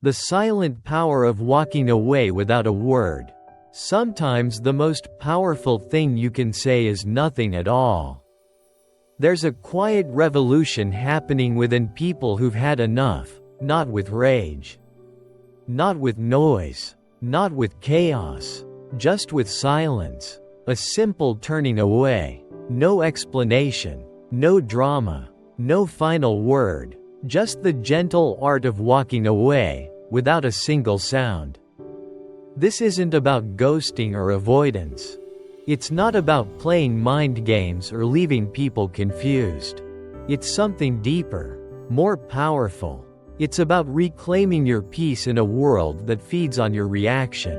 The silent power of walking away without a word. Sometimes the most powerful thing you can say is nothing at all. There's a quiet revolution happening within people who've had enough, not with rage, not with noise, not with chaos, just with silence. A simple turning away. No explanation, no drama, no final word, just the gentle art of walking away, without a single sound. This isn't about ghosting or avoidance. It's not about playing mind games or leaving people confused. It's something deeper, more powerful. It's about reclaiming your peace in a world that feeds on your reaction.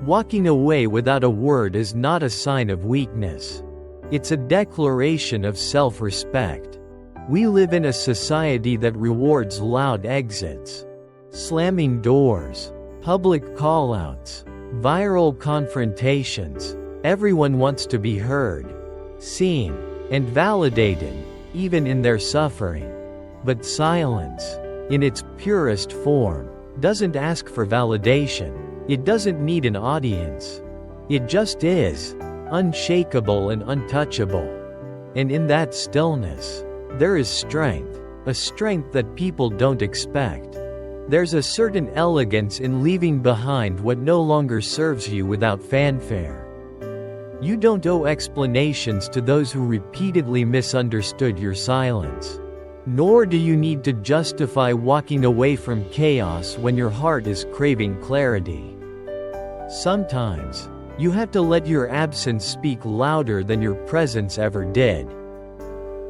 Walking away without a word is not a sign of weakness. It's a declaration of self-respect. We live in a society that rewards loud exits, slamming doors, public call-outs, viral confrontations. Everyone wants to be heard, seen, and validated, even in their suffering. But silence, in its purest form, doesn't ask for validation. It doesn't need an audience. It just is, unshakable and untouchable. And in that stillness, there is strength, a strength that people don't expect. There's a certain elegance in leaving behind what no longer serves you without fanfare. You don't owe explanations to those who repeatedly misunderstood your silence. Nor do you need to justify walking away from chaos when your heart is craving clarity. Sometimes, you have to let your absence speak louder than your presence ever did.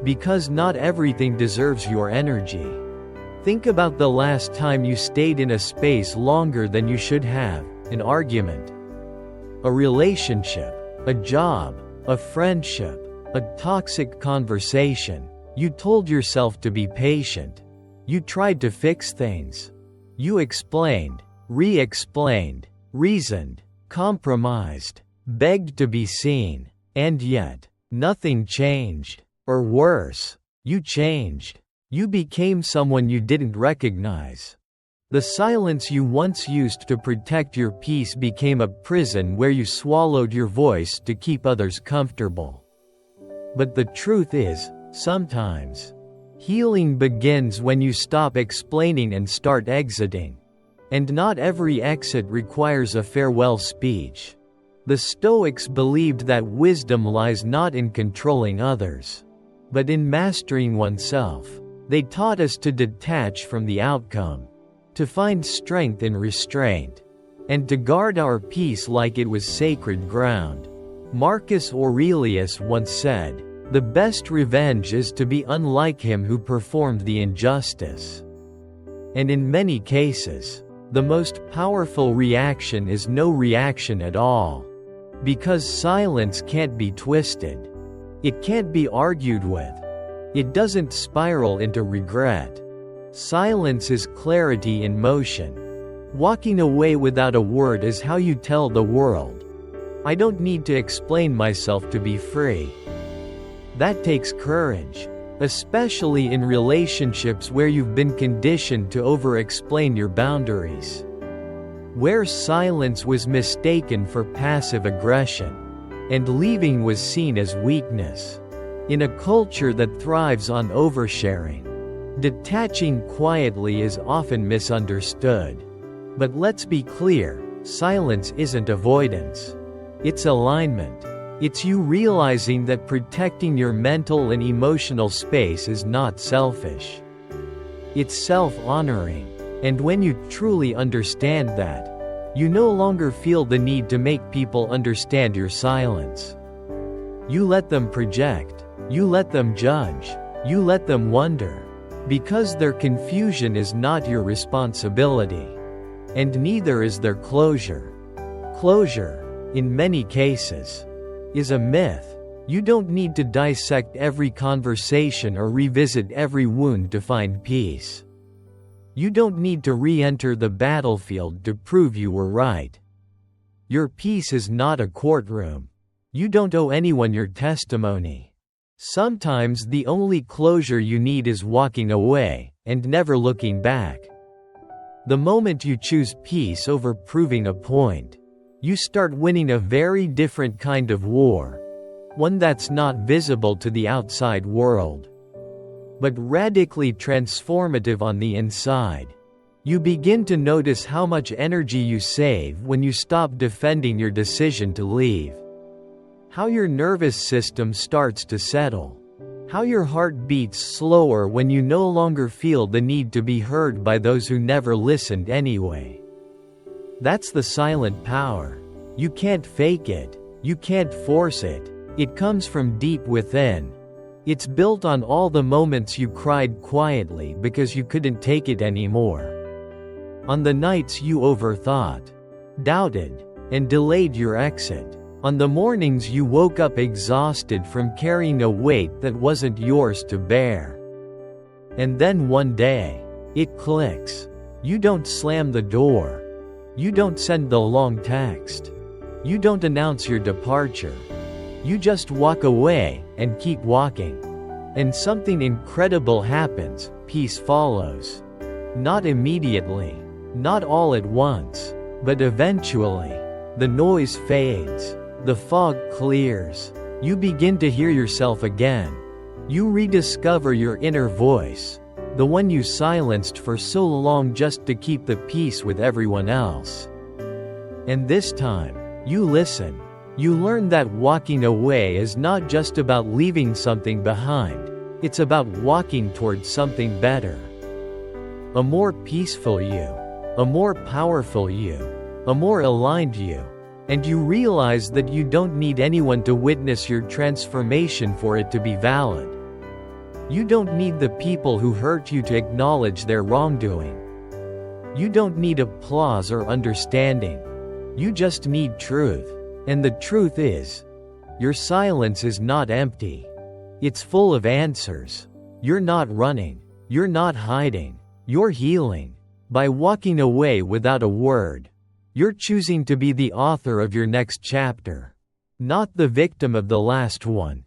Because not everything deserves your energy. Think about the last time you stayed in a space longer than you should have. An argument, a relationship, a job, a friendship, a toxic conversation. You told yourself to be patient. You tried to fix things. You explained, re-explained, reasoned, compromised, begged to be seen. And yet, nothing changed. Or worse, you changed. You became someone you didn't recognize. The silence you once used to protect your peace became a prison where you swallowed your voice to keep others comfortable. But the truth is, sometimes, healing begins when you stop explaining and start exiting. And not every exit requires a farewell speech. The Stoics believed that wisdom lies not in controlling others, but in mastering oneself. They taught us to detach from the outcome, to find strength in restraint, and to guard our peace like it was sacred ground. Marcus Aurelius once said, "The best revenge is to be unlike him who performed the injustice." And in many cases, the most powerful reaction is no reaction at all. Because silence can't be twisted. It can't be argued with. It doesn't spiral into regret. Silence is clarity in motion. Walking away without a word is how you tell the world, "I don't need to explain myself to be free." That takes courage, especially in relationships where you've been conditioned to over-explain your boundaries. Where silence was mistaken for passive aggression, and leaving was seen as weakness. In a culture that thrives on oversharing, detaching quietly is often misunderstood. But let's be clear, silence isn't avoidance. It's alignment. It's you realizing that protecting your mental and emotional space is not selfish. It's self-honoring. And when you truly understand that, you no longer feel the need to make people understand your silence. You let them project. You let them judge. You let them wonder. Because their confusion is not your responsibility. And neither is their closure. Closure, in many cases, is a myth. You don't need to dissect every conversation or revisit every wound to find peace. You don't need to re-enter the battlefield to prove you were right. Your peace is not a courtroom. You don't owe anyone your testimony. Sometimes the only closure you need is walking away, and never looking back. The moment you choose peace over proving a point, you start winning a very different kind of war. One that's not visible to the outside world, but radically transformative on the inside. You begin to notice how much energy you save when you stop defending your decision to leave. How your nervous system starts to settle. How your heart beats slower when you no longer feel the need to be heard by those who never listened anyway. That's the silent power. You can't fake it. You can't force it. It comes from deep within. It's built on all the moments you cried quietly because you couldn't take it anymore. On the nights you overthought, doubted, and delayed your exit. On the mornings you woke up exhausted from carrying a weight that wasn't yours to bear. And then one day, it clicks. You don't slam the door. You don't send the long text. You don't announce your departure. You just walk away and keep walking. And something incredible happens. Peace follows. Not immediately. Not all at once, but eventually. The noise fades. The fog clears. You begin to hear yourself again. You rediscover your inner voice, the one you silenced for so long just to keep the peace with everyone else. And this time, you listen. You learn that walking away is not just about leaving something behind, it's about walking towards something better. A more peaceful you. A more powerful you. A more aligned you. And you realize that you don't need anyone to witness your transformation for it to be valid. You don't need the people who hurt you to acknowledge their wrongdoing. You don't need applause or understanding. You just need truth. And the truth is, your silence is not empty. It's full of answers. You're not running. You're not hiding. You're healing. By walking away without a word, you're choosing to be the author of your next chapter, not the victim of the last one.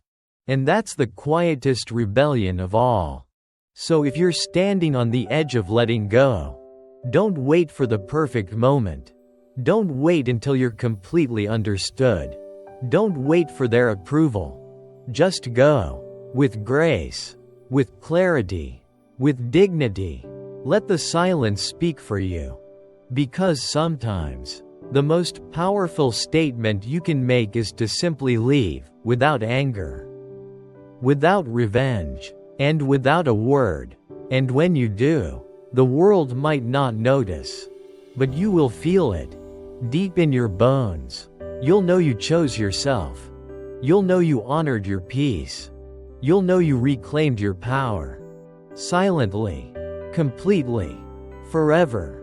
And that's the quietest rebellion of all. So if you're standing on the edge of letting go, don't wait for the perfect moment. Don't wait until you're completely understood. Don't wait for their approval. Just go. With grace. With clarity. With dignity. Let the silence speak for you. Because sometimes, the most powerful statement you can make is to simply leave, without anger, without revenge, and without a word. And when you do, the world might not notice, but you will feel it, deep in your bones. You'll know you chose yourself. You'll know you honored your peace. You'll know you reclaimed your power. Silently. Completely. Forever.